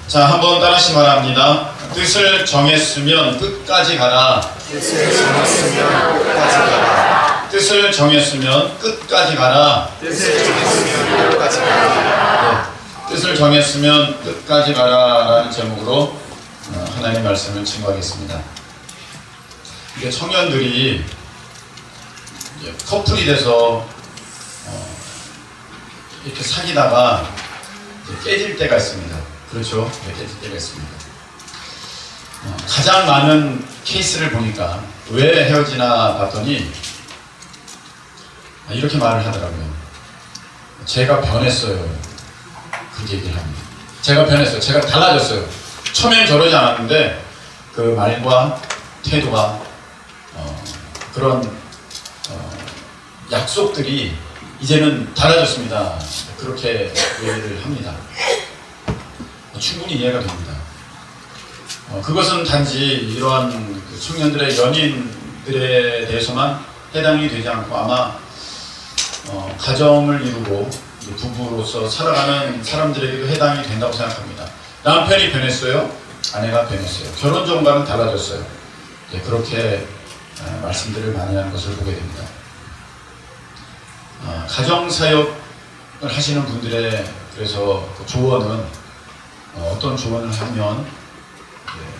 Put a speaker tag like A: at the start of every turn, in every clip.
A: 자, 한번 따라하시 말합니다. 뜻을 정했으면 끝까지 가라.
B: 뜻을 정했으면 끝까지 가라.
A: 뜻을 정했으면 끝까지 가라.
B: 뜻을 정했으면 끝까지 가라.
A: 네, 뜻을 정했으면 끝까지 가라 라는 제목으로 하나님 말씀을 증거하겠습니다. 이게 청년들이 이제 커플이 돼서 이렇게 사귀다가 깨질 때가 있습니다. 그렇죠? 네, 깨질 때가 있습니다. 가장 많은 케이스를 보니까 왜 헤어지나 봤더니 이렇게 말을 하더라고요. 제가 변했어요. 그렇게 얘기를 합니다. 제가 변했어요. 제가 달라졌어요. 처음엔 저러지 않았는데 그 말과 태도가 그런 약속들이 이제는 달라졌습니다. 그렇게 얘기를 합니다. 충분히 이해가 됩니다. 그것은 단지 이러한 그 청년들의 연인들에 대해서만 해당이 되지 않고 아마 가정을 이루고 부부로서 살아가는 사람들에게도 해당이 된다고 생각합니다. 남편이 변했어요. 아내가 변했어요. 결혼 전과는 달라졌어요. 네, 그렇게 말씀들을 많이 하는 것을 보게 됩니다. 가정사역을 하시는 분들의 그래서 그 조언은 어떤 조언을 하면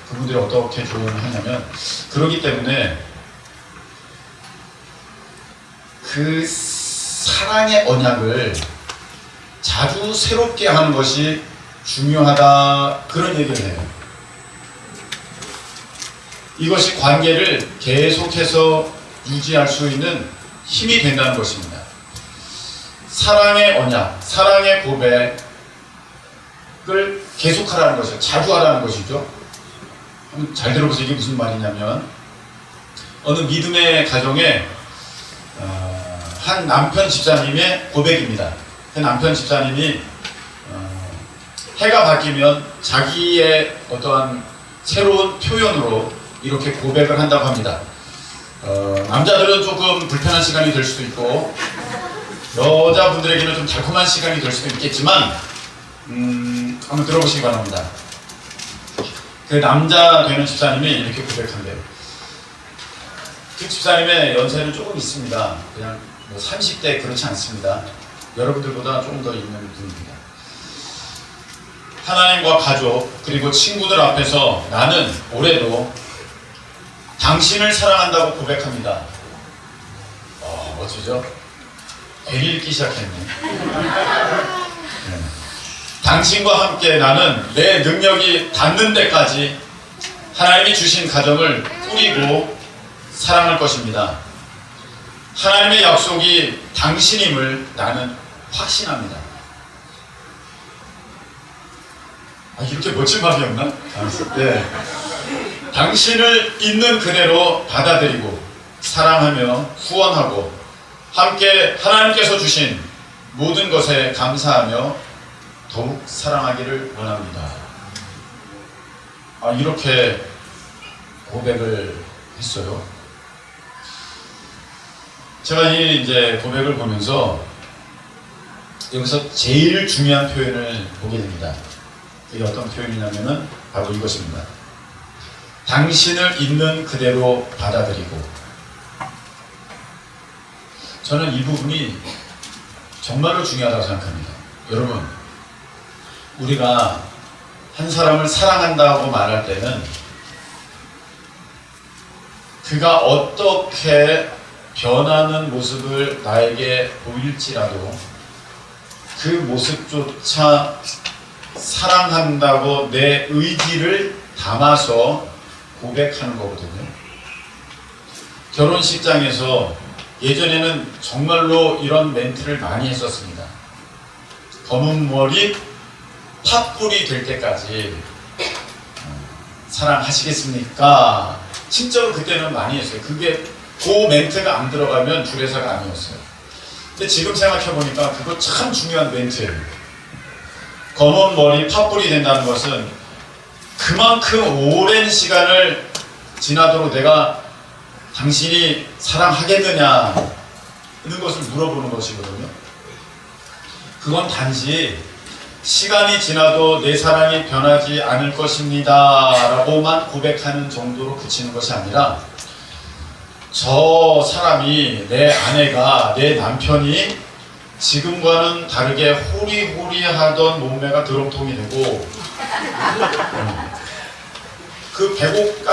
A: 그분들이 어떻게 조언을 하냐면 그러기 때문에 그 사랑의 언약을 자주 새롭게 하는 것이 중요하다 그런 얘기를 해요. 이것이 관계를 계속해서 유지할 수 있는 힘이 된다는 것입니다. 사랑의 언약, 사랑의 고백을 계속하라는 것이죠. 자주 하라는 것이죠. 잘 들어보세요. 이게 무슨 말이냐면 어느 믿음의 가정에 한 남편 집사님의 고백입니다. 그 남편 집사님이 해가 바뀌면 자기의 어떠한 새로운 표현으로 이렇게 고백을 한다고 합니다. 남자들은 조금 불편한 시간이 될 수도 있고 여자분들에게는 좀 달콤한 시간이 될 수도 있겠지만 한번 들어보시기 바랍니다. 그 남자 되는 집사님이 이렇게 고백한대요. 그 집사님의 연세는 조금 있습니다. 그냥 뭐 30대 그렇지 않습니다. 여러분들보다 조금 더 있는 분입니다. 하나님과 가족 그리고 친구들 앞에서 나는 올해도 당신을 사랑한다고 고백합니다. 멋지죠? 애를 읽기 시작했네. 네. 당신과 함께 나는 내 능력이 닿는 데까지 하나님이 주신 가정을 꾸리고 사랑할 것입니다. 하나님의 약속이 당신임을 나는 확신합니다. 이렇게 멋진 말이었나? 네. 당신을 있는 그대로 받아들이고 사랑하며 후원하고 함께 하나님께서 주신 모든 것에 감사하며 더욱 사랑하기를 원합니다. 이렇게 고백을 했어요. 제가 이 이제 고백을 보면서 여기서 제일 중요한 표현을 보게 됩니다. 이게 어떤 표현이냐면은 바로 이것입니다. 당신을 있는 그대로 받아들이고. 저는 이 부분이 정말로 중요하다고 생각합니다. 여러분, 우리가 한 사람을 사랑한다고 말할 때는 그가 어떻게 변하는 모습을 나에게 보일지라도 그 모습조차 사랑한다고 내 의지를 담아서 고백하는 거거든요. 결혼식장에서 예전에는 정말로 이런 멘트를 많이 했었습니다. 검은 머리 팥불이 될 때까지 사랑하시겠습니까? 진짜로 그때는 많이 했어요. 그게 그 멘트가 안 들어가면 주례사가 아니었어요. 근데 지금 생각해보니까 그거 참 중요한 멘트예요. 검은 머리 팥불이 된다는 것은 그만큼 오랜 시간을 지나도록 내가 당신이 사랑하겠느냐 는 것을 물어보는 것이거든요. 그건 단지 시간이 지나도 내 사랑이 변하지 않을 것입니다 라고만 고백하는 정도로 그치는 것이 아니라, 저 사람이, 내 아내가, 내 남편이 지금과는 다르게 호리호리하던 몸매가 드럼통이 되고, 그 배고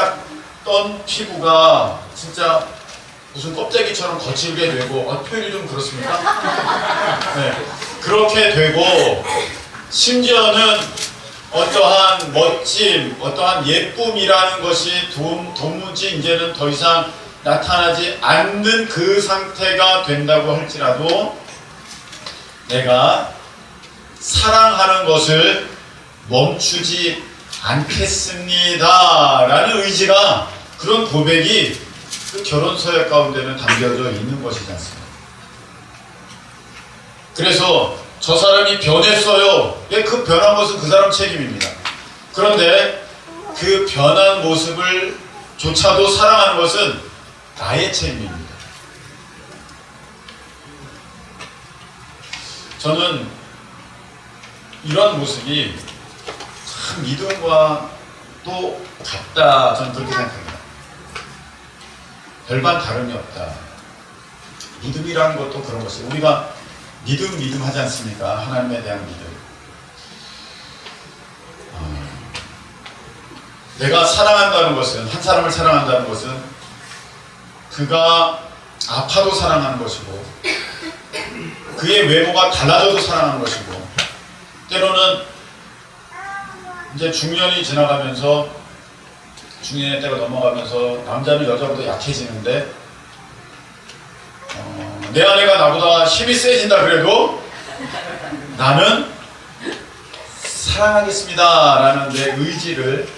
A: 깠던 피부가 진짜 무슨 껍데기처럼 거칠게 되고, 표현이 좀 그렇습니까? 네, 그렇게 되고, 심지어는 어떠한 멋짐, 어떠한 예쁨이라는 것이 도무지 이제는 더 이상 나타나지 않는 그 상태가 된다고 할지라도, 내가 사랑하는 것을 멈추지 않겠습니다 라는 의지가, 그런 고백이 그 결혼 서약 가운데는 담겨져 있는 것이지 않습니까? 그래서 저 사람이 변했어요. 예, 그 변한 것은 그 사람 책임입니다. 그런데 그 변한 모습을 조차도 사랑하는 것은 나의 책임입니다. 저는 이런 모습이 참 믿음과 또 같다, 저는 그렇게 생각합니다. 별반 다름이 없다. 믿음이라는 것도 그런 것이에요. 우리가 믿음 하지 않습니까? 하나님에 대한 믿음. 내가 사랑한다는 것은, 한 사람을 사랑한다는 것은 그가 아파도 사랑하는 것이고, 그의 외모가 달라져도 사랑하는 것이고, 때로는 이제 중년이 지나가면서, 중년의 때가 넘어가면서 남자는 여자보다 약해지는데, 내 아내가 나보다 힘이 세진다 그래도 나는 사랑하겠습니다 라는 내 의지를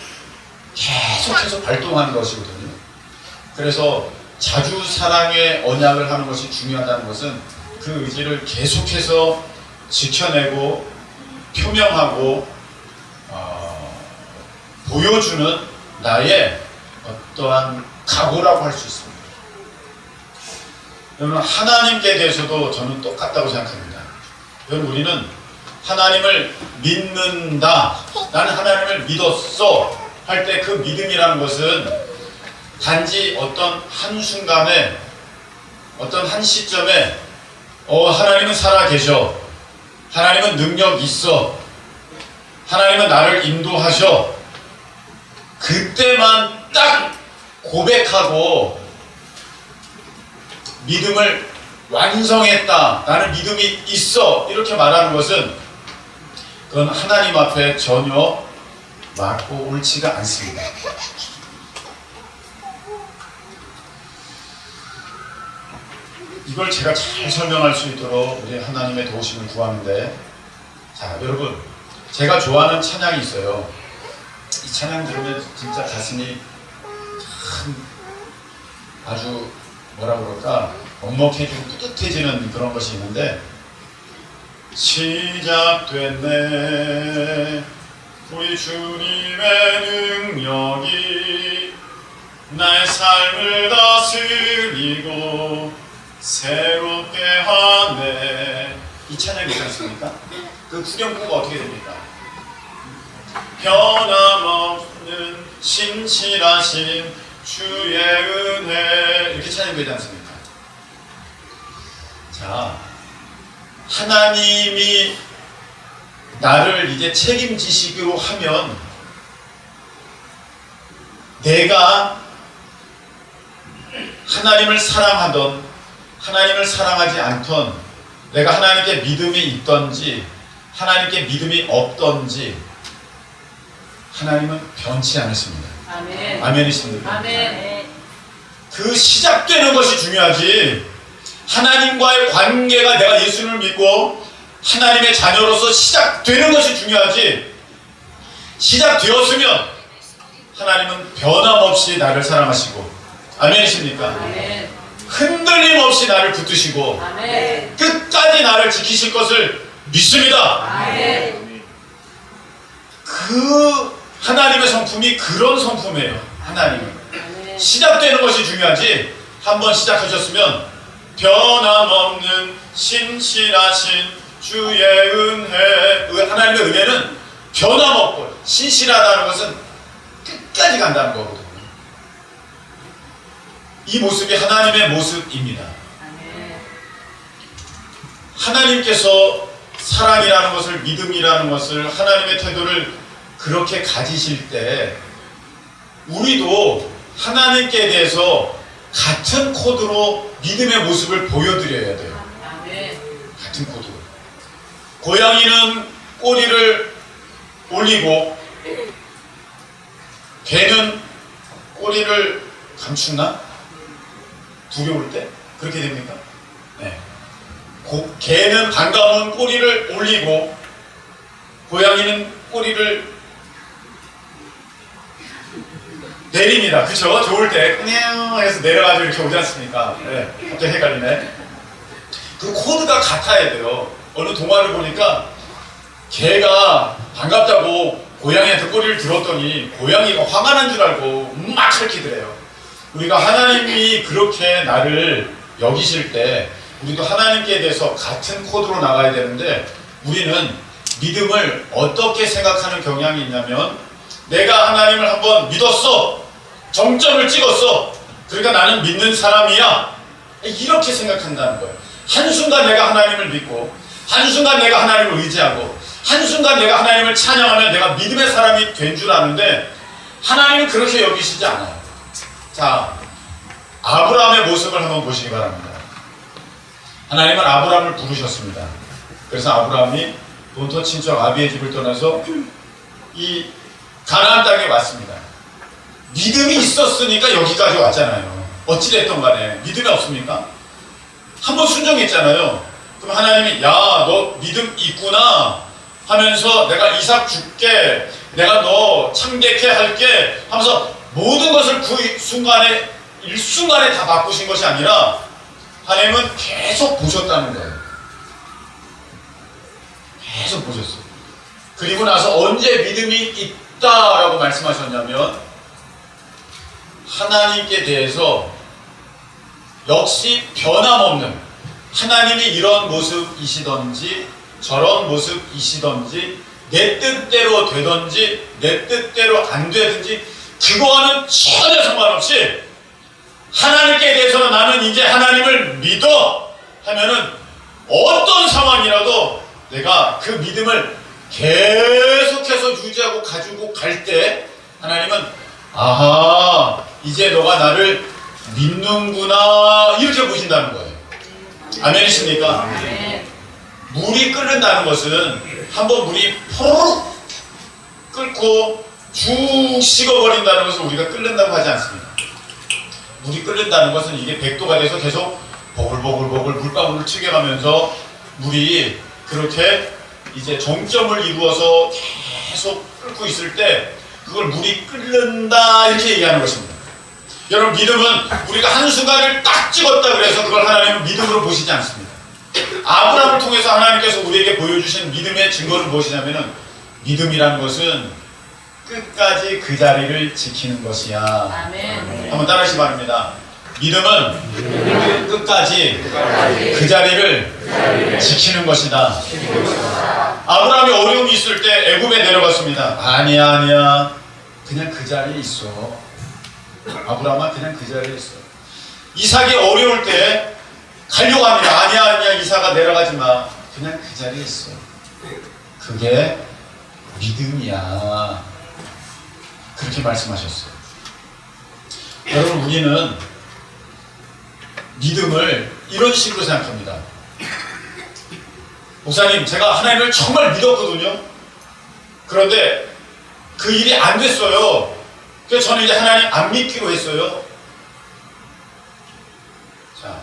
A: 계속해서 발동하는 것이거든요. 그래서 자주 사랑의 언약을 하는 것이 중요하다는 것은 그 의지를 계속해서 지켜내고 표명하고 보여주는 나의 어떠한 각오라고 할 수 있습니다. 여러분, 하나님께 대해서도 저는 똑같다고 생각합니다. 여러분, 우리는 하나님을 믿는다, 나는 하나님을 믿었어 할 때 그 믿음이라는 것은 단지 어떤 한순간에, 어떤 한 시점에 하나님은 살아계셔, 하나님은 능력 있어, 하나님은 나를 인도하셔, 그때만 딱 고백하고 믿음을 완성했다, 나는 믿음이 있어, 이렇게 말하는 것은 그건 하나님 앞에 전혀 맞고 옳지가 않습니다. 이걸 제가 잘 설명할 수 있도록 우리 하나님의 도우심을 구하는데, 자, 여러분, 제가 좋아하는 찬양이 있어요. 이 찬양 들으면 진짜 가슴이 참 아주 뭐라 그럴까, 먹먹해지고 뿌듯해지는 그런 것이 있는데, 시작됐네 우리 주님의 능력이 나의 삶을 다스리고 새롭게 하네. 이 찬양이 있지 않습니까? 그 후렴구가 어떻게 됩니까? 변함없는 신실하신 주의 은혜, 이렇게 찬양되지 않습니까? 자, 하나님이 나를 이제 책임지시기로 하면 내가 하나님을 사랑하던 하나님을 사랑하지 않던, 내가 하나님께 믿음이 있던지 하나님께 믿음이 없던지 하나님은 변치 않으십니다.
C: 아멘.
A: 아멘이십니까?
C: 아멘.
A: 그 시작되는 것이 중요하지, 하나님과의 관계가, 내가 예수를 믿고 하나님의 자녀로서 시작되는 것이 중요하지, 시작되었으면 하나님은 변함없이 나를 사랑하시고, 아멘이십니까?
C: 아멘.
A: 흔들림 없이 나를 붙드시고
C: 아멘.
A: 끝까지 나를 지키실 것을 믿습니다.
C: 아멘.
A: 그 하나님의 성품이 그런 성품이에요. 하나님은
C: 아멘.
A: 시작되는 것이 중요하지, 한번 시작하셨으면 변함없는 신실하신 주의 하나님의 은혜는 변함없고 신실하다는 것은 끝까지 간다는 거거든요. 이 모습이 하나님의 모습입니다. 하나님께서 사랑이라는 것을, 믿음이라는 것을, 하나님의 태도를 그렇게 가지실 때 우리도 하나님께 대해서 같은 코드로 믿음의 모습을 보여드려야 돼요. 같은 코드로. 고양이는 꼬리를 올리고 개는 꼬리를 감추나? 두려울 때? 그렇게 됩니까? 네. 개는 반가우면 꼬리를 올리고 고양이는 꼬리를 내립니다. 그쵸? 좋을 때 그냥 해서 내려가지고 이렇게 오지 않습니까? 네. 갑자기 헷갈리네. 그 코드가 같아야 돼요. 어느 동화를 보니까 개가 반갑다고 고양이한테 꼬리를 들었더니 고양이가 화가 난 줄 알고 막 핥히더래요. 우리가 하나님이 그렇게 나를 여기실 때 우리도 하나님께 대해서 같은 코드로 나가야 되는데 우리는 믿음을 어떻게 생각하는 경향이 있냐면 내가 하나님을 한번 믿었어. 정점을 찍었어. 그러니까 나는 믿는 사람이야. 이렇게 생각한다는 거예요. 한순간 내가 하나님을 믿고 한순간 내가 하나님을 의지하고 한순간 내가 하나님을 찬양하면 내가 믿음의 사람이 된 줄 아는데 하나님은 그렇게 여기시지 않아요. 자, 아브라함의 모습을 한번 보시기 바랍니다. 하나님은 아브라함을 부르셨습니다. 그래서 아브라함이 본토 친척 아비의 집을 떠나서 이 가나안 땅에 왔습니다. 믿음이 있었으니까 여기까지 왔잖아요. 어찌됐든 간에 믿음이 없습니까? 한번 순종했잖아요. 그럼 하나님이 야, 너 믿음 있구나 하면서 내가 이삭 줄게, 내가 너 창대케 할게 하면서 모든 것을 그 순간에 일순간에 다 바꾸신 것이 아니라 하나님은 계속 보셨다는 거예요. 계속 보셨어요. 그리고 나서 언제 믿음이 있다라고 말씀하셨냐면 하나님께 대해서 역시 변함없는 하나님이 이런 모습이시던지 저런 모습이시던지 내 뜻대로 되던지 내 뜻대로 안 되든지 그거와는 전혀 상관없이 하나님께 대해서는 나는 이제 하나님을 믿어 하면은 어떤 상황이라도 내가 그 믿음을 계속해서 유지하고 가지고 갈 때 하나님은 아하 이제 너가 나를 믿는구나 이렇게 보신다는 거예요. 아멘이십니까? 물이 끓는다는 것은 한번 물이 포르륵 끓고 쭉 식어버린다는 것을 우리가 끓는다고 하지 않습니다. 물이 끓는다는 것은 이게 100도가 돼서 계속 보글보글보글 물방울을 튀겨가면서 물이 그렇게 이제 정점을 이루어서 계속 끓고 있을 때 그걸 물이 끓는다 이렇게 얘기하는 것입니다. 여러분 믿음은 우리가 한순간을 딱 찍었다 그래서 그걸 하나님은 믿음으로 보시지 않습니다. 아브라함을 통해서 하나님께서 우리에게 보여주신 믿음의 증거는 무엇이냐면은 믿음이라는 것은 끝까지 그 자리를 지키는 것이야. 아멘. 한번 따라하시기 바랍니다. 믿음은 끝까지 그 자리를 지키는 것이다. 아브라함이 어려움이 있을 때 애굽에 내려갔습니다. 아니야 그냥 그 자리에 있어. 아브라함아 그냥 그 자리에 있어. 이삭이 어려울 때 가려고 합니다. 아니야 이삭아 내려가지 마. 그냥 그 자리에 있어. 그게 믿음이야. 그렇게 말씀하셨어요. 여러분 우리는 믿음을 이런 식으로 생각합니다. 목사님 제가 하나님을 정말 믿었거든요. 그런데 그 일이 안 됐어요. 그래서 저는 이제 하나님 안 믿기로 했어요. 자,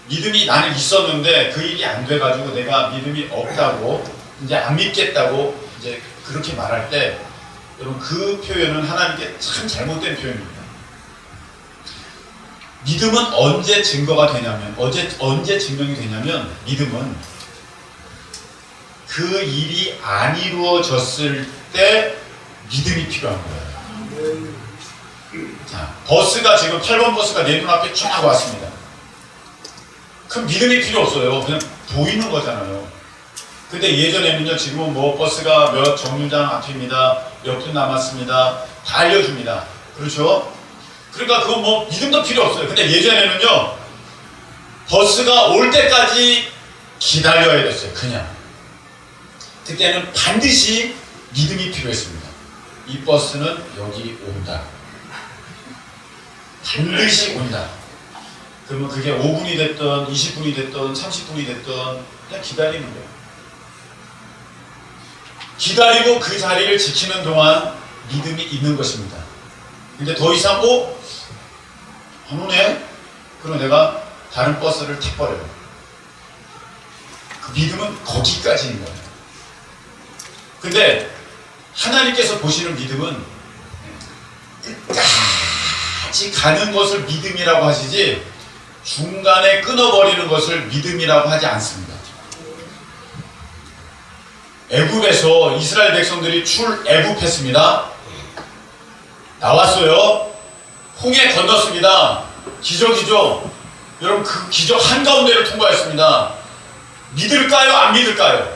A: 믿음이 나는 있었는데 그 일이 안 돼가지고 내가 믿음이 없다고 이제 안 믿겠다고 이제 그렇게 말할 때 여러분 그 표현은 하나님께 참 잘못된 표현입니다. 믿음은 언제 증거가 되냐면 언제 증명이 되냐면 믿음은 그 일이 안 이루어졌을 때 믿음이 필요한 거예요. 자, 버스가 지금 8번 버스가 내 눈앞에 쫙 왔습니다. 그럼 믿음이 필요 없어요. 그냥 보이는 거잖아요. 근데 예전에는요, 지금은 뭐 버스가 몇 정류장 앞입니다, 몇 분 남았습니다, 다 알려줍니다. 그렇죠? 그러니까 그건 뭐 믿음도 필요 없어요. 근데 예전에는요, 버스가 올 때까지 기다려야 됐어요. 그냥. 그때는 반드시 믿음이 필요했습니다. 이 버스는 여기 온다. 반드시 온다. 그러면 그게 5분이 됐든 20분이 됐든 30분이 됐든 그냥 기다리는 거예요. 기다리고 그 자리를 지키는 동안 믿음이 있는 것입니다. 근데 더 이상 안 오네? 그럼 내가 다른 버스를 타버려요. 그 믿음은 거기까지인 거예요. 근데 하나님께서 보시는 믿음은 끝까지 가는 것을 믿음이라고 하시지 중간에 끊어버리는 것을 믿음이라고 하지 않습니다. 애굽에서 이스라엘 백성들이 출애굽했습니다. 나왔어요. 홍해 건넜습니다. 기적이죠. 여러분 그 기적 한가운데를 통과했습니다. 믿을까요? 안 믿을까요?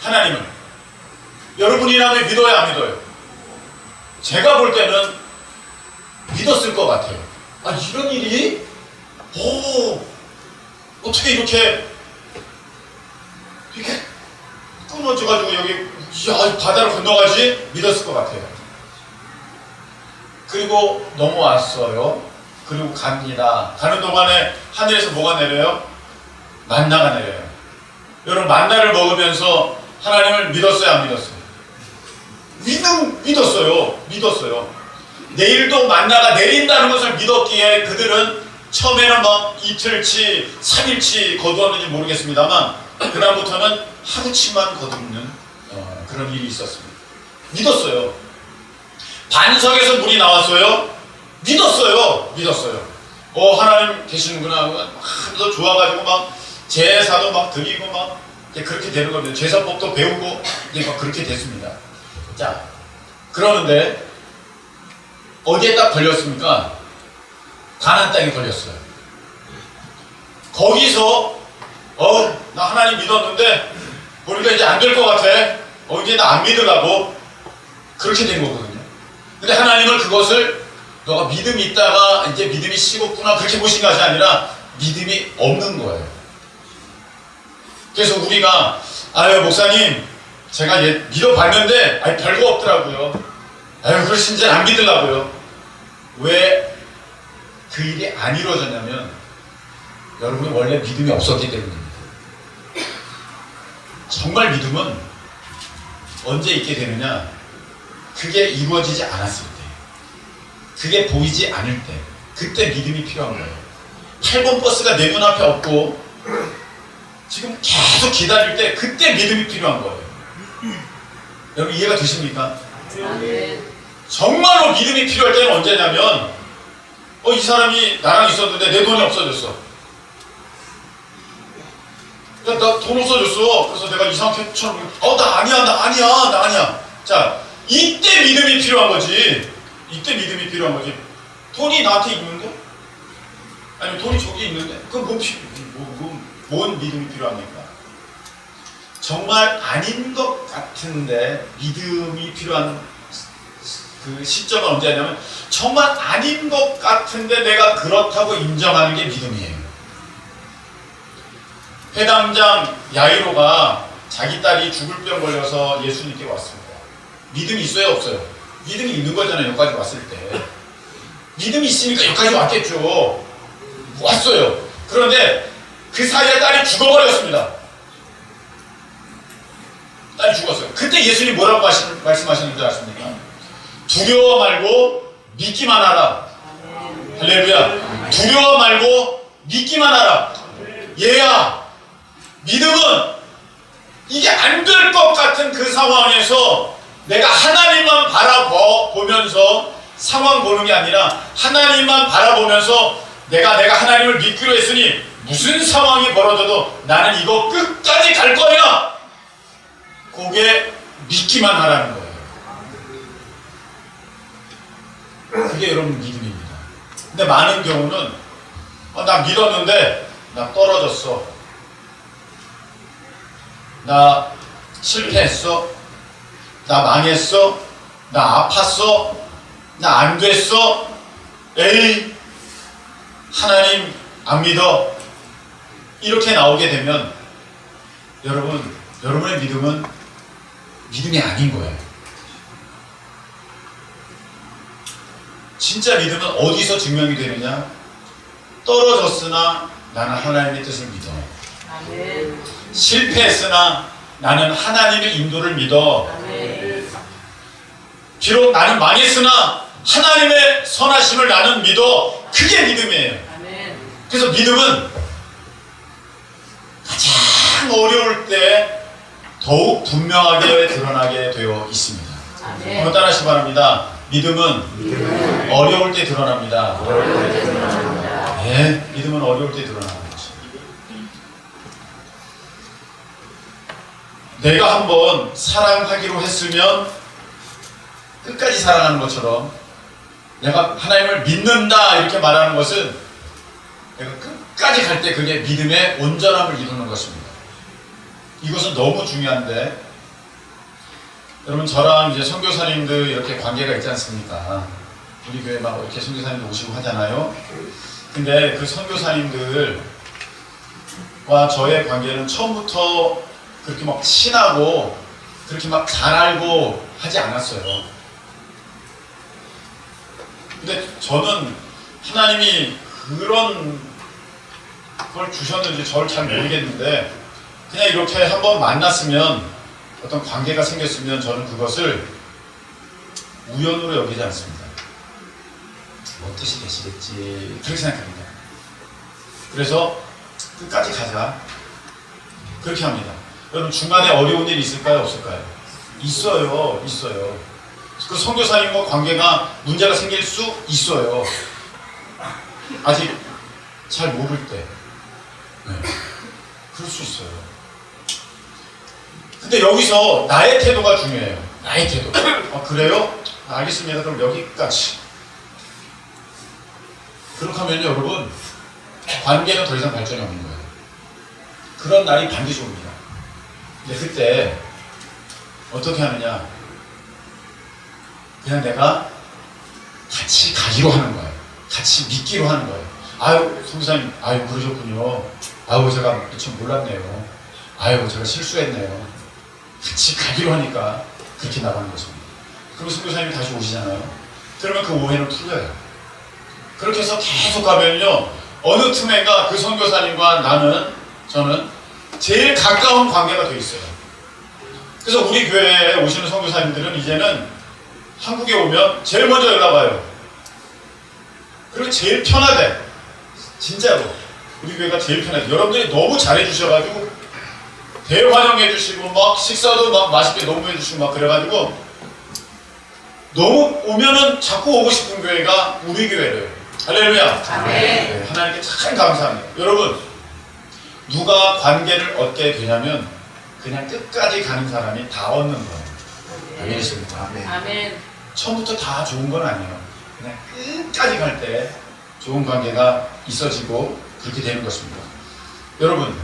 A: 하나님은. 여러분이라면 믿어요? 안 믿어요? 제가 볼 때는 믿었을 것 같아요. 아, 이런 일이? 어떻게 이렇게 끊어져가지고 여기 바다를 건너가지? 믿었을 것 같아요. 그리고 넘어왔어요. 그리고 갑니다. 가는 동안에 하늘에서 뭐가 내려요? 만나가 내려요. 여러분 만나를 먹으면서 하나님을 믿었어요? 안 믿었어요? 믿었어요. 내일도 만나가 내린다는 것을 믿었기에 그들은 처음에는 막 이틀치, 3일치 거두었는지 모르겠습니다만 그 다음부터는 하루치만 거두는 그런 일이 있었습니다. 믿었어요. 반석에서 물이 나왔어요. 믿었어요. 하나님 계시는구나 하면서 좋아가지고 막 제사도 막 드리고 막 그렇게 되는 겁니다. 제사법도 배우고 이제 막 그렇게 됐습니다. 자, 그러는데 어디에 딱 걸렸습니까? 가나안 땅에 걸렸어요. 거기서 나 하나님 믿었는데 우리가 이제 안 될 것 같아. 이제 나 안 믿으라고 그렇게 된 거거든요. 근데 하나님은 그것을 너가 믿음이 있다가 이제 믿음이 식었구나 그렇게 보신 것이 아니라 믿음이 없는 거예요. 그래서 우리가 목사님 제가 믿어봤는데 별거 없더라고요. 그래서 이제 안 믿으려고요. 왜 그 일이 안 이루어졌냐면 여러분이 원래 믿음이 없었기 때문입니다. 정말 믿음은 언제 있게 되느냐? 그게 이루어지지 않았을 때, 그게 보이지 않을 때, 그때 믿음이 필요한 거예요. 8번 버스가 내 눈앞에 없고 지금 계속 기다릴 때 그때 믿음이 필요한 거예요. 여러분 이해가 되십니까? 정말로 믿음이 필요할 때는 언제냐면 이 사람이 나랑 있었는데 내 돈이 없어졌어. 나 돈 없어졌어. 그래서 내가 이상하게 나 아니야. 자, 이때 믿음이 필요한 거지. 돈이 나한테 있는데? 아니 돈이 저기 있는데? 그럼 뭔 믿음이 필요합니까? 정말 아닌 것 같은데 믿음이 필요한 그 시점은 언제냐면 정말 아닌 것 같은데 내가 그렇다고 인정하는 게 믿음이에요. 회당장 야이로가 자기 딸이 죽을 병 걸려서 예수님께 왔습니다. 믿음이 있어요? 없어요? 믿음이 있는 거잖아요. 여기까지 왔을 때. 믿음이 있으니까 여기까지 왔겠죠. 왔어요. 그런데 그 사이에 딸이 죽어버렸습니다. 딸이 죽었어요. 그때 예수님 뭐라고 말씀하셨는지 아십니까? 두려워 말고 믿기만 하라. 할렐루야. 두려워 말고 믿기만 하라. 얘야, 믿음은 이게 안 될 것 같은 그 상황에서 내가 하나님만 바라보면서 상황 보는 게 아니라 하나님만 바라보면서 내가 하나님을 믿기로 했으니 무슨 상황이 벌어져도 나는 이거 끝까지 갈 거야. 그게 믿기만 하라는 거예요. 그게 여러분 믿음입니다. 근데 많은 경우는 나 믿었는데 나 떨어졌어. 나 실패했어? 나 망했어? 나 아팠어? 나 안 됐어? 에이, 하나님 안 믿어. 이렇게 나오게 되면 여러분의 믿음은 믿음이 아닌 거예요. 진짜 믿음은 어디서 증명이 되느냐? 떨어졌으나 나는 하나님의 뜻을 믿어.
C: 아멘.
A: 실패했으나 나는 하나님의 인도를 믿어.
C: 아멘.
A: 비록 나는 망했으나 하나님의 선하심을 나는 믿어. 그게 믿음이에요.
C: 아멘.
A: 그래서 믿음은 가장 어려울 때 더욱 분명하게 드러나게 되어 있습니다.
C: 아멘.
A: 한번 따라하시기 바랍니다. 믿음은 어려울 때 드러납니다. 네, 믿음은 어려울 때 드러나는 거죠. 내가 한번 사랑하기로 했으면 끝까지 사랑하는 것처럼 내가 하나님을 믿는다 이렇게 말하는 것은 내가 끝까지 갈 때 그게 믿음의 온전함을 이루는 것입니다. 이것은 너무 중요한데 여러분 저랑 이제 선교사님들 이렇게 관계가 있지 않습니까? 우리 교회 막 이렇게 선교사님들 오시고 하잖아요. 근데 그 선교사님들과 저의 관계는 처음부터 그렇게 막 친하고 그렇게 막 잘 알고 하지 않았어요. 근데 저는 하나님이 그런 걸 주셨는지 저를 잘 모르겠는데 그냥 이렇게 한번 만났으면 어떤 관계가 생겼으면 저는 그것을 우연으로 여기지 않습니다. 뭐 뜻이 되시겠지 그렇게 생각합니다. 그래서 끝까지 가자 그렇게 합니다. 여러분 중간에 어려운 일 있을까요? 없을까요? 있어요. 그 선교사님과 관계가 문제가 생길 수 있어요. 아직 잘 모를 때 그럴 수 있어요. 근데 여기서 나의 태도가 중요해요. 나의 태도. 그래요? 알겠습니다. 그럼 여기까지. 그렇게 하면요 여러분 관계는 더 이상 발전이 없는 거예요. 그런 날이 반드시 옵니다. 근데 그때 어떻게 하느냐, 그냥 내가 같이 가기로 하는 거예요. 같이 믿기로 하는 거예요. 아유 선교사님 아유 그러셨군요. 아유 제가 좀 몰랐네요. 아유 제가 실수했네요. 같이 가기로 하니까 그렇게 나가는 것입니다. 그리고 선교사님이 다시 오시잖아요. 그러면 그 오해는 풀려요. 그렇게 해서 계속 가면요 어느 틈엔가 그 선교사님과 저는 제일 가까운 관계가 돼 있어요. 그래서 우리 교회에 오시는 선교사님들은 이제는 한국에 오면 제일 먼저 연락 와요. 그리고 제일 편하대. 진짜로 우리 교회가 제일 편하대. 여러분들이 너무 잘해주셔가지고 대환영해주시고 막 식사도 막 맛있게 너무 해주시고 막 그래가지고 너무 오면은 자꾸 오고 싶은 교회가 우리 교회래요. 할렐루야. 네, 하나님께 참 감사합니다. 여러분 누가 관계를 얻게 되냐면 그냥 끝까지 가는 사람이 다 얻는 거예요. 아멘이십니까?
C: 아멘.
A: 처음부터 다 좋은 건 아니에요. 그냥 끝까지 갈 때 좋은 관계가 있어지고 그렇게 되는 것입니다. 여러분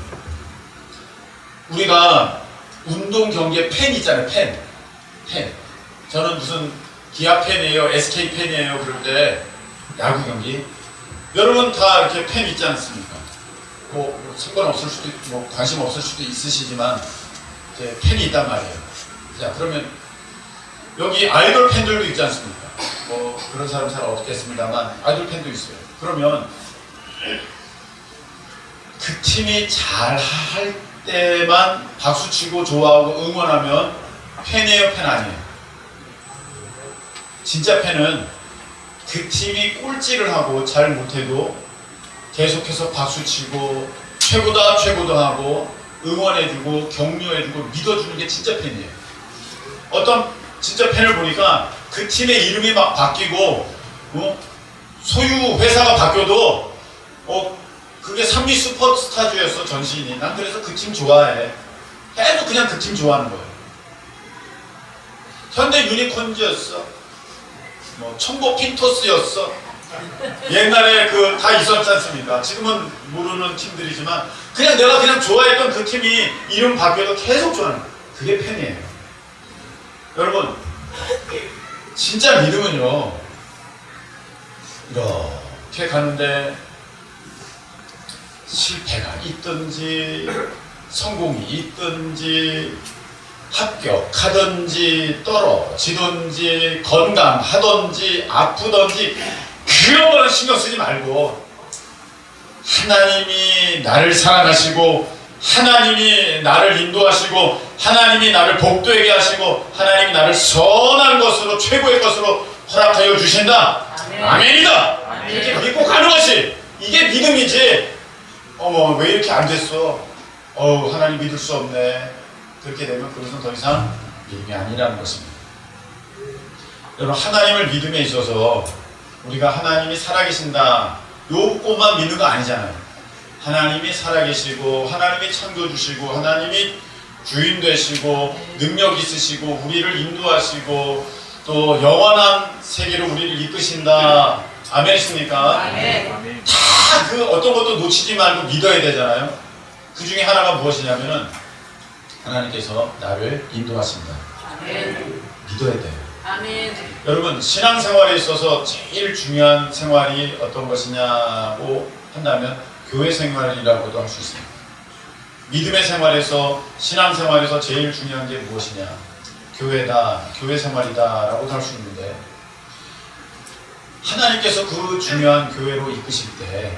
A: 우리가 운동 경기에 팬 있잖아요. 팬. 저는 무슨 기아 팬이에요, SK 팬이에요. 그럴 때 야구 경기 여러분 다 이렇게 팬 있지 않습니까? 뭐 상관없을 수도 있고 뭐 관심 없을 수도 있으시지만 이제 팬이 있단 말이에요. 자 그러면 여기 아이돌 팬들도 있지 않습니까? 뭐 그런 사람 잘 없겠습니다만 아이돌 팬도 있어요. 그러면 그 팀이 잘 할 때만 박수치고 좋아하고 응원하면 팬이에요, 팬 아니에요? 진짜 팬은 그 팀이 꼴찌를 하고 잘 못해도 계속해서 박수치고 최고다 하고 응원해주고 격려해주고 믿어주는 게 진짜 팬이에요. 어떤 진짜 팬을 보니까 그 팀의 이름이 막 바뀌고 소유 회사가 바뀌어도 그게 삼리 슈퍼스타즈였어 전시인이. 난 그래서 그 팀 좋아해. 계속 그냥 그 팀 좋아하는 거예요. 현대 유니콘즈였어. 뭐 청보 핀토스였어. 옛날에 그 다 있었지 않습니까? 지금은 모르는 팀들이지만 그냥 내가 그냥 좋아했던 그 팀이 이름 바뀌어도 계속 좋아하는 거예요. 그게 팬이에요. 여러분, 진짜 믿음은요, 이렇게 가는데 실패가 있든지 성공이 있든지 합격하든지 떨어지든지 건강하든지 아프든지 그런 거는 신경 쓰지 말고 하나님이 나를 사랑하시고 하나님이 나를 인도하시고 하나님이 나를 복되게 하시고 하나님이 나를 선한 것으로 최고의 것으로 허락하여 주신다. 아멘이다. 이렇게 믿고 가는 것이 이게 믿음이지. 어머 왜 이렇게 안 됐어? 하나님 믿을 수 없네. 그렇게 되면 그것은 더 이상 믿음이 아니라는 것입니다. 여러분, 하나님을 믿음에 있어서 우리가 하나님이 살아계신다 요것만 믿는 거 아니잖아요. 하나님이 살아계시고 하나님이 창조주시고 하나님이 주인 되시고 능력 있으시고 우리를 인도하시고 또 영원한 세계로 우리를 이끄신다. 아멘이십니까?
C: 아멘.
A: 다 그 어떤 것도 놓치지 말고 믿어야 되잖아요. 그 중에 하나가 무엇이냐면은 하나님께서 나를 인도하신다.
C: 아멘.
A: 믿어야 돼요.
C: 아멘.
A: 여러분, 신앙생활에 있어서 제일 중요한 생활이 어떤 것이냐고 한다면 교회 생활이라고도 할 수 있습니다. 믿음의 생활에서 신앙생활에서 제일 중요한 게 무엇이냐? 교회다, 교회 생활이다 라고도 할 수 있는데 하나님께서 그 중요한 교회로 이끄실 때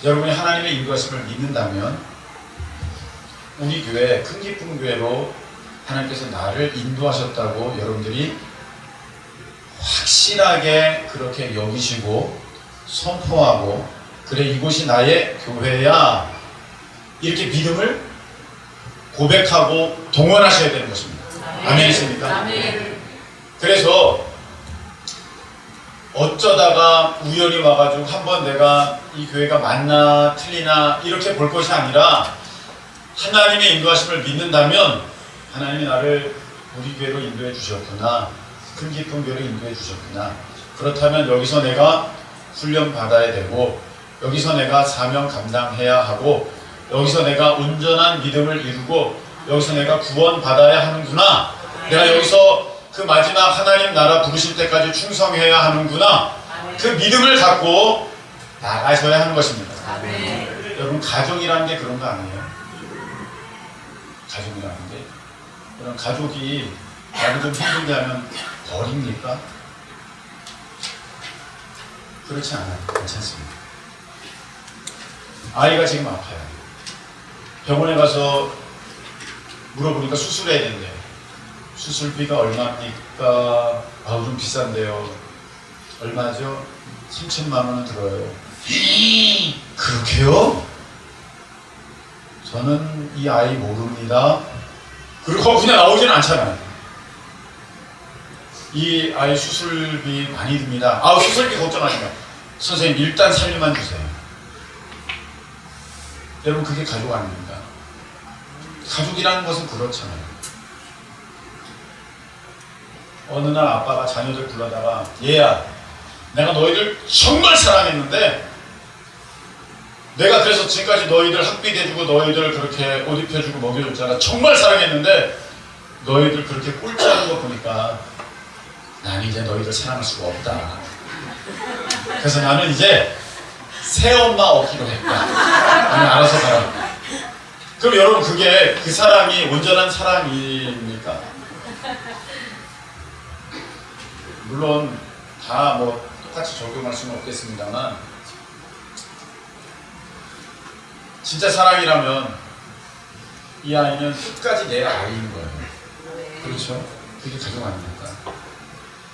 A: 여러분이 하나님의 인도하심을 믿는다면 우리 교회, 큰 기쁨 교회로 하나님께서 나를 인도하셨다고 여러분들이 확실하게 그렇게 여기시고 선포하고 그래 이곳이 나의 교회야 이렇게 믿음을 고백하고 동원하셔야 되는 것입니다. 아멘이십니까?
C: 아멘.
A: 그래서 어쩌다가 우연히 와가지고 한번 내가 이 교회가 맞나 틀리나 이렇게 볼 것이 아니라 하나님의 인도하심을 믿는다면 하나님이 나를 우리 교회로 인도해 주셨구나, 큰 깊은 교회로 인도해 주셨구나. 그렇다면 여기서 내가 훈련 받아야 되고 여기서 내가 사명 감당해야 하고 여기서 내가 온전한 믿음을 이루고 여기서 내가 구원 받아야 하는구나. 내가 여기서 그 마지막 하나님 나라 부르실 때까지 충성해야 하는구나. 그 믿음을 갖고 나가셔야 하는 것입니다.
C: 아멘.
A: 여러분, 가족이라는 게 그런 거 아니에요? 가족이라는 게 여러분, 가족이 나를 좀 힘들게 하면 버립니까? 그렇지 않아요. 괜찮습니다. 아이가 지금 아파요. 병원에 가서 물어보니까 수술해야 된대요. 수술비가 얼마입니까? 아우 좀 비싼데요. 얼마죠? 3천만 원은 들어요. 그렇게요? 저는 이 아이 모릅니다. 그리고 그냥 나오지는 않잖아요. 이 아이 수술비 많이 듭니다. 아우 수술비 걱정하지 마. 선생님 일단 살려만 주세요. 여러분, 그게 가족 아닙니까? 가족이라는 것은 그렇잖아요. 어느 날 아빠가 자녀들 불러다가 얘야, 내가 너희들 정말 사랑했는데 내가 그래서 지금까지 너희들 학비 대주고 너희들 그렇게 옷 입혀주고 먹여줬잖아. 정말 사랑했는데 너희들 그렇게 꼴찌하는 거 보니까 난 이제 너희들 사랑할 수가 없다. 그래서 나는 이제 새엄마 얻기로 했다. 나는 알아서 가라. 그럼 여러분, 그게 그 사랑이 온전한 사랑입니까? 물론 다 뭐 똑같이 적용할 수는 없겠습니다만 진짜 사랑이라면 이 아이는 끝까지 내 아이인 거예요. 그렇죠? 그게 가족 아닙니까?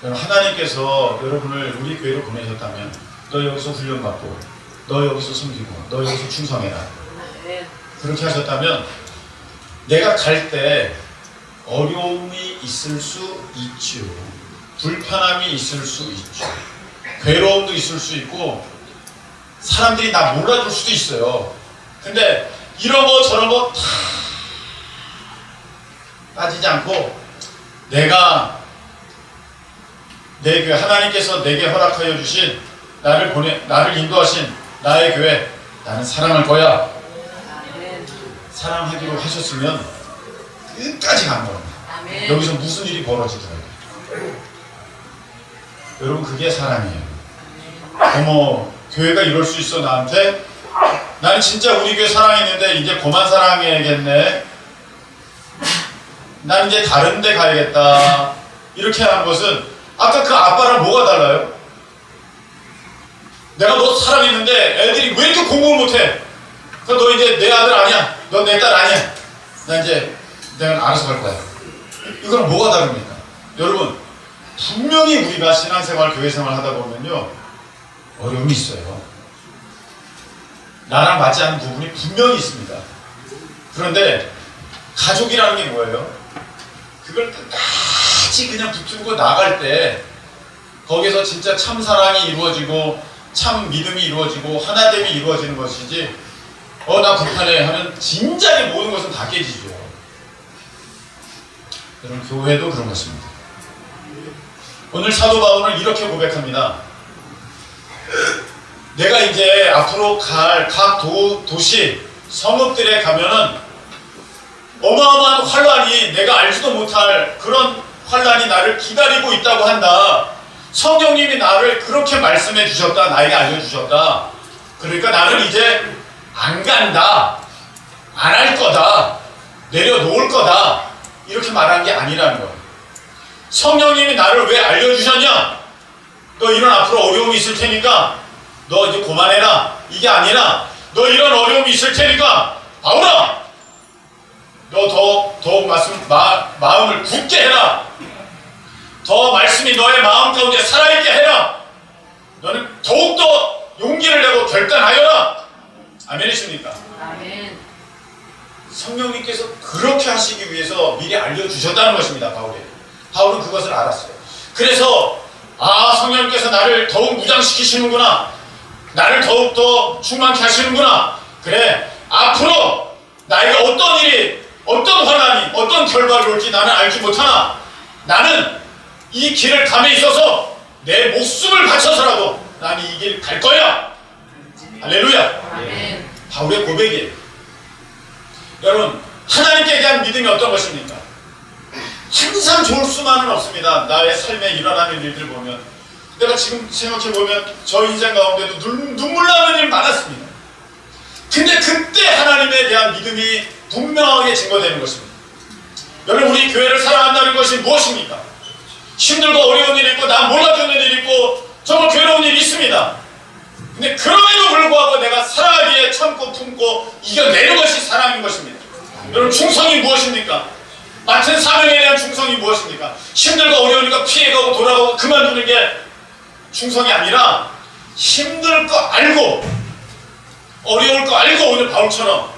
A: 여러분, 하나님께서 여러분을 우리 교회로 보내셨다면 너 여기서 훈련받고 너 여기서 섬기고 너 여기서 충성해라. 그렇게 하셨다면 내가 갈 때 어려움이 있을 수 있죠. 불편함이 있을 수 있죠. 괴로움도 있을 수 있고 사람들이 나 몰라줄 수도 있어요. 근데 이런 거 저런 거 다 빠지지 않고 내가 내 교회, 하나님께서 내게 허락하여 주신 나를 인도하신 나의 교회, 나는 사랑할 거야. 사랑하기로 하셨으면 끝까지 간 겁니다.
C: 아멘.
A: 여기서 무슨 일이 벌어지더라고요. 여러분 그게 사랑이에요. 어머 교회가 이럴 수 있어 나한테? 난 진짜 우리 교회 사랑했는데 이제 그만 사랑해야겠네. 난 이제 다른 데 가야겠다. 이렇게 하는 것은 아까 그 아빠랑 뭐가 달라요? 내가 너 사랑했는데 애들이 왜 이렇게 공부를 못해? 그럼 너 이제 내 아들 아니야. 너 내 딸 아니야. 나 이제 내가 알아서 갈 거야. 이거랑 뭐가 다릅니까? 여러분 분명히 우리가 신앙생활, 교회생활 하다 보면요 어려움이 있어요. 나랑 맞지 않는 부분이 분명히 있습니다. 그런데 가족이라는 게 뭐예요? 그걸 끝까지 그냥 붙들고 나갈 때 거기서 진짜 참 사랑이 이루어지고 참 믿음이 이루어지고 하나됨이 이루어지는 것이지 나 불편해 하면 진작에 모든 것은 다 깨지죠. 여러분 교회도 그런 것입니다. 오늘 사도 바울은 이렇게 고백합니다. 내가 이제 앞으로 갈 각 도시 성읍들에 가면은 어마어마한 환란이 내가 알지도 못할 그런 환란이 나를 기다리고 있다고 한다. 성령님이 나를 그렇게 말씀해 주셨다. 나에게 알려주셨다. 그러니까 나는 이제 안 간다. 안 할 거다. 내려놓을 거다. 이렇게 말한 게 아니라는 거예요. 성령님이 나를 왜 알려주셨냐? 너 이런 앞으로 어려움이 있을 테니까 너 이제 그만해라. 이게 아니라 너 이런 어려움이 있을 테니까 바울아 너 더욱 마음을 굳게 해라. 더 말씀이 너의 마음 가운데 살아있게 해라. 너는 더욱더 용기를 내고 결단하여라. 아멘이십니까?
C: 아멘.
A: 성령님께서 그렇게 하시기 위해서 미리 알려주셨다는 것입니다. 바울은 그것을 알았어요. 그래서 성령님께서 나를 더욱 무장시키시는구나. 나를 더욱더 충만케 하시는구나. 그래 앞으로 나에게 어떤 일이 어떤 환난이 어떤 결과가 올지 나는 알지 못하나 나는 이 길을 감에 있어서 내 목숨을 바쳐서라도 나는 이 길 갈 거야. 할렐루야.
C: 아멘.
A: 바울의 고백이에요. 여러분 하나님께 대한 믿음이 어떤 것입니까? 항상 좋을 수만은 없습니다. 나의 삶에 일어나는 일들 보면 내가 지금 생각해보면 저 인생 가운데도 눈물 나는 일 많았습니다. 근데 그때 하나님에 대한 믿음이 분명하게 증거되는 것입니다. 여러분 우리 교회를 사랑한다는 것이 무엇입니까? 힘들고 어려운 일이 있고 나 몰라주는 일이 있고 정말 괴로운 일이 있습니다. 근데 그럼에도 불구하고 내가 사랑하기에 참고 품고 이겨내는 것이 사랑인 것입니다. 여러분 충성이 무엇입니까? 맡은 사명에 대한 충성이 무엇입니까? 힘들고 어려우니까 피해가고 돌아가고 그만두는 게 충성이 아니라 힘들 거 알고 어려울 거 알고 오늘 바울처럼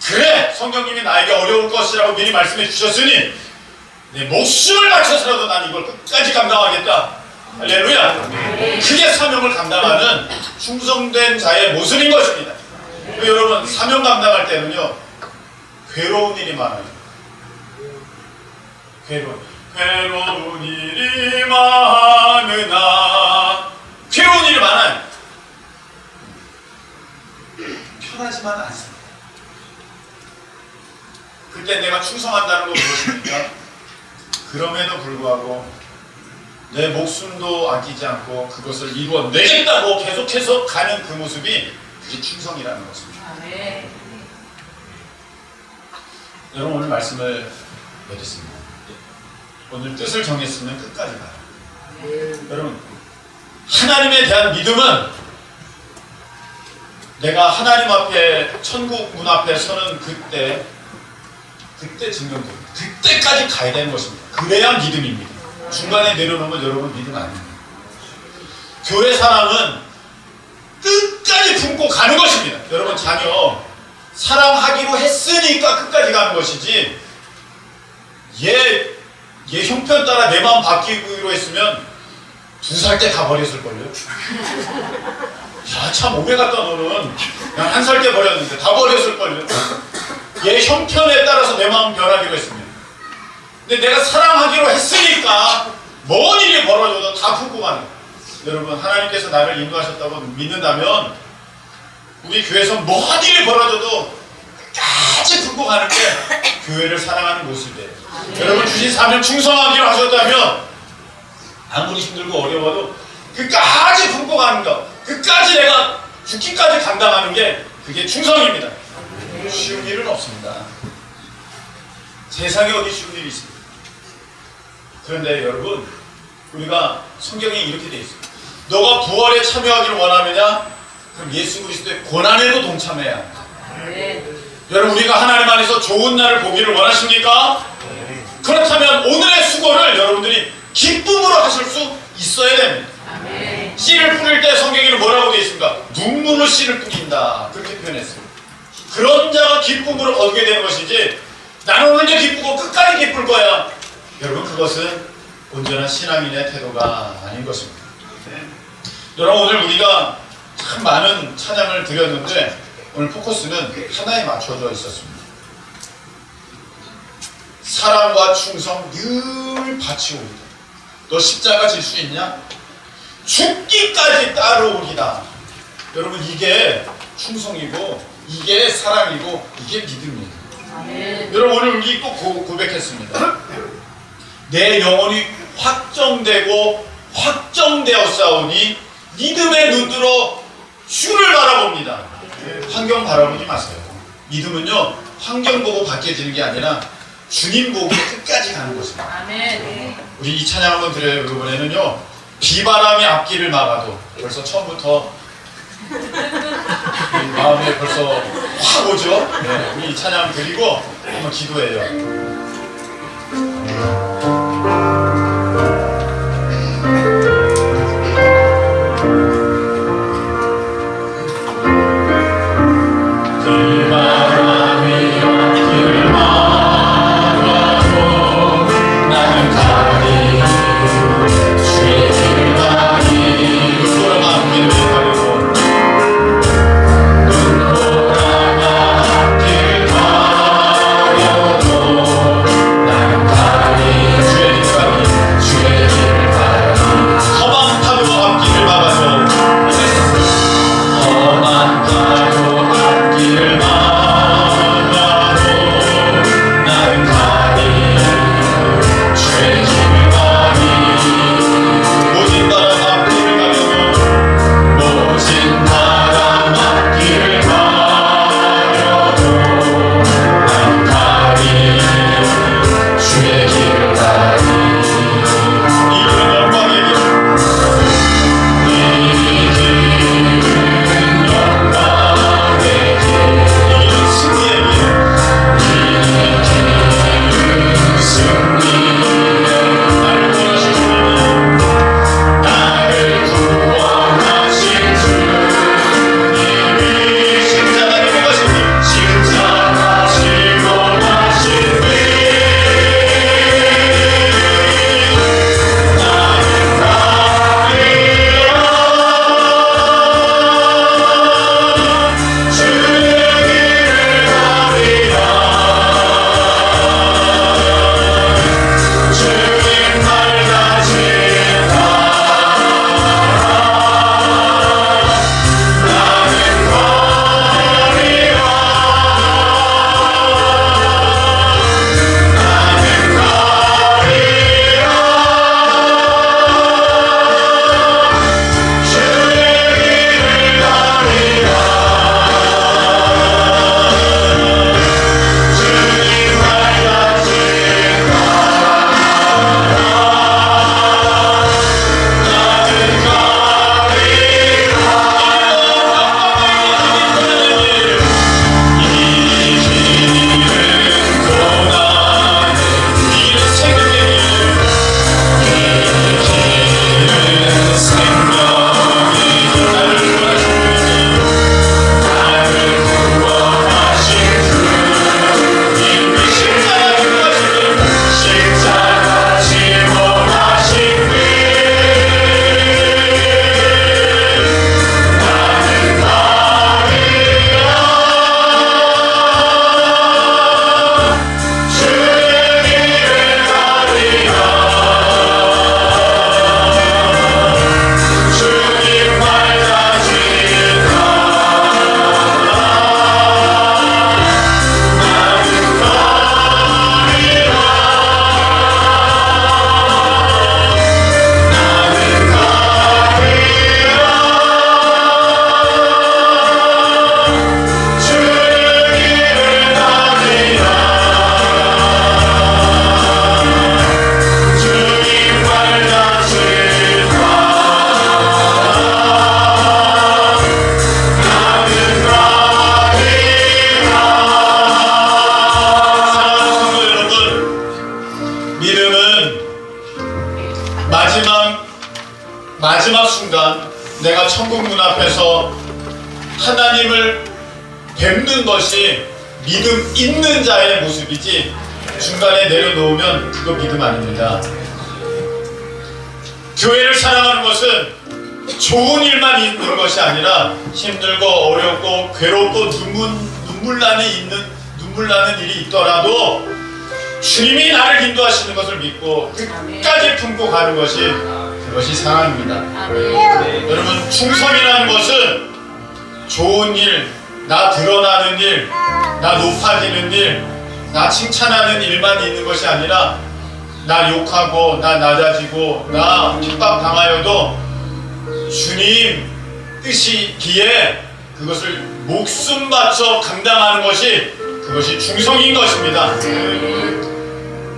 A: 그래 성령님이 나에게 어려울 것이라고 미리 말씀해 주셨으니 내 목숨을 바쳐서라도 난 이걸 끝까지 감당하겠다. 할렐루야. 그게 사명을 감당하는 충성된 자의 모습인 것입니다. 여러분 사명 감당할 때는요 괴로운 일이 많아요. 괴로운 일이 많으나 괴로운 일이 많아요. 편하지만 않습니다. 그때 내가 충성한다는 건 무엇입니까? 그럼에도 불구하고 내 목숨도 아끼지 않고 그것을 이루어내겠다고 계속해서 가는 그 모습이 그게 충성이라는 것입니다.
C: 아멘.
A: 여러분 오늘 말씀을 맺었습니다. 오늘 뜻을 정했으면 끝까지 가요. 여러분 하나님에 대한 믿음은 내가 하나님 앞에 천국 문 앞에 서는 그때 증명됩니다. 그때까지 가야 되는 것입니다. 그래야 믿음입니다. 중간에 내려놓으면 여러분 믿음 아닙니다. 교회 사랑은 끝까지 품고 가는 것입니다. 여러분 자녀 사랑하기로 했으니까 끝까지 가는 것이지 얘 형편 따라 내 마음 바뀌기로 했으면 2살 때 다 버렸을걸요. 야 참 오래 갔다 너는 그냥 1살 때 버렸는데 다 버렸을걸요. 얘 형편에 따라서 내 마음 변하기로 했습니다. 근데 내가 사랑하기로 했으니까 뭔 일이 벌어져도 다 품고 가는 거예요. 여러분 하나님께서 나를 인도하셨다고 믿는다면 우리 교회에서 뭔 일이 벌어져도 끝까지 품고 가는 게 교회를 사랑하는 모습이에요. 여러분 주신 사명 충성하기로 하셨다면 아무리 힘들고 어려워도 끝까지 품고 가는 것, 끝까지 내가 죽기까지 감당하는 게 그게 충성입니다. 쉬운 일은 없습니다. 세상에 어디 쉬운 일이 있습니까? 그런데 여러분, 우리가 성경에 이렇게 돼 있어요. 너가 부활에 참여하기를 원하느냐? 그럼 예수 그리스도의 고난에도 동참해야 합니다. 여러분, 우리가 하나님 안에서 좋은 날을 보기를 원하십니까? 그렇다면 오늘의 수고를 여러분들이 기쁨으로 하실 수 있어야 됩니다. 씨를 뿌릴 때 성경에는 뭐라고 되어 있습니까? 눈물로 씨를 뿌린다, 그렇게 표현했어요. 그런 자가 기쁨으로 얻게 되는 것이지, 나는 오늘도 기쁘고 끝까지 기쁠 거야, 여러분, 그것은 온전한 신앙인의 태도가 아닌 것입니다. 여러분, 오늘 우리가 참 많은 찬양을 드렸는데 오늘 포커스는 하나에 맞춰져 있었습니다. 사랑과 충성 늘 바치오리다. 너 십자가 질 수 있냐? 죽기까지 따르오리다. 여러분, 이게 충성이고 이게 사랑이고 이게 믿음이에요. 여러분, 오늘 우리 또 고백했습니다. 내 영혼이 확정되고 확정되었사오니 믿음의 눈으로 주를 바라봅니다. 환경 바라보지 마세요. 믿음은요, 환경 보고 바뀌어지는 게 아니라 주님 보고 끝까지 가는 것입니다. 우리 이 찬양 한번 드려요. 이번에는요, 비바람이 앞길을 막아도 벌써 처음부터 마음에 벌써 확 오죠. 네, 우리 이 찬양 드리고 한번 기도해요.
D: 가려도
A: 마지막 순간 내가 천국 문 앞에서 하나님을 뵙는 것이 믿음 있는 자의 모습이지, 중간에 내려놓으면 그거 믿음 아닙니다. 교회를 사랑하는 것은 좋은 일만 있는 것이 아니라 힘들고 어렵고 괴롭고 눈물 나는 일이 있더라도 주님이 나를 인도하시는 것을 믿고 끝까지 품고 가는 것이, 그것이 사랑입니다.
C: 아멘.
A: 여러분, 충성이라는 것은 좋은 일, 나 드러나는 일, 나 높아지는 일, 나 칭찬하는 일만 있는 것이 아니라 나 욕하고 나 낮아지고 나 핍박당하여도 주님 뜻이기에 그것을 목숨 바쳐 감당하는 것이, 그것이 충성인 것입니다.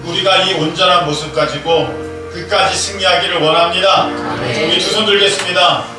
A: 우리가 이 온전한 모습 가지고 끝까지 승리하기를 원합니다. 우리 두 손 들겠습니다.